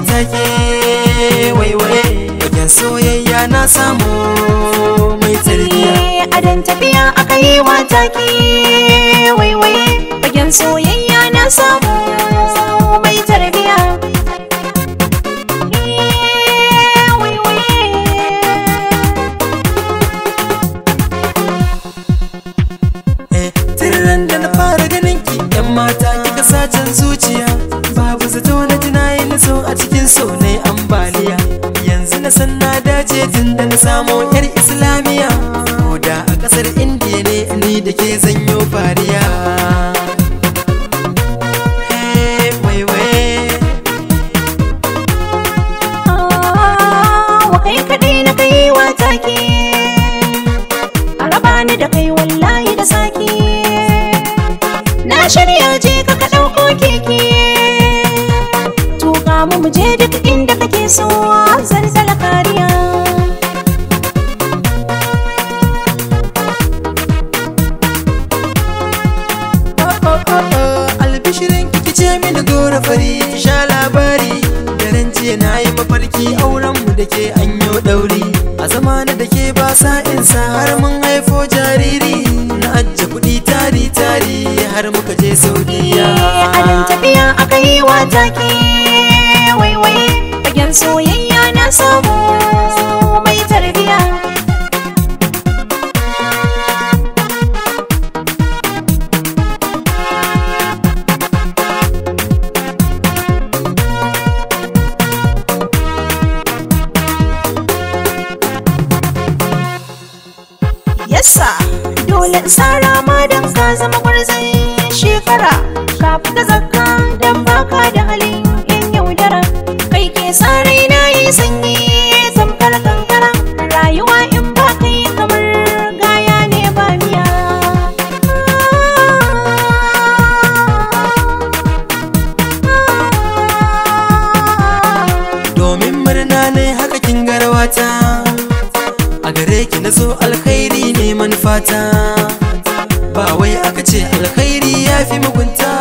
take waiwaye wajen soyayya na samu mai tarbiya. Adan tafiya aka yi wa take waiwaye wajen soyayya na samu mai tarbiya. Tirran da na fara ganin ki yan mata kika sacen zuciya, babu zato na tunayi na so a cikin so ne ambaliya. Yanzu na san na dace tun da na samo yar islamiya, ko da a kasar indiya ne ni da ke zanyo fariya. Wa kai kaɗai na kai wa take, a raba ni da kai wallahi da sake. Na shirya je ka ɗauko keke, tuka mu je duk inda kake so zalzala kariya. Albishirin kiki ce mini gora fari ki sha labari, daren jiya na yi mafarki auren mu da ke anyo ɗauri. A zamana da ke ba sa'insa har mun haifo jariri, na ajiye kuɗi tari tari har muka je Saudiya. Adan tafiya aka yi wa take waiwaye fagen soyayya na samu mai tarbiya. Yassa dole in sara ma dan ka zama gwarzon shekara, ka fita zakka dan baka da halin yan yaudara. Kai ke sa raina yi sanyi tamkar kankara, rayuwa in ba kai kamar gaya ne ba miya. Domin murna ne haka kin garwata, a gare ki na zo alkhairi ne manufata. Ba wai aka ce alkhairi ya fi mugunta,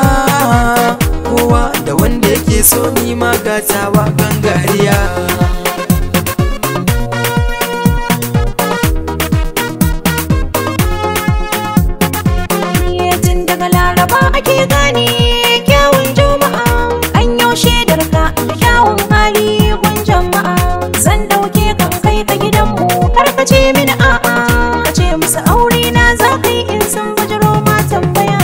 kowa da wanda yake so ni ma gatawa gangariya. Tun daga Laraba ake gane kyawun juma'a, an yau shaidar ka da kyawun hali gun jama'a. Zan dauke kan kai ka gidanmu kar ka ce mini a'a, ka ce musu aure na za ka yi in sun bujiro ma tambaya.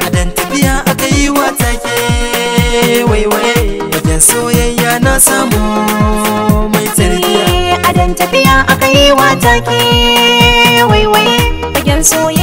Adan tafiya aka yi wa take waiwaye wajen soyayya na samu mai tarbiya. Adan tafiya aka yi wa take waiwaye fagen soyayya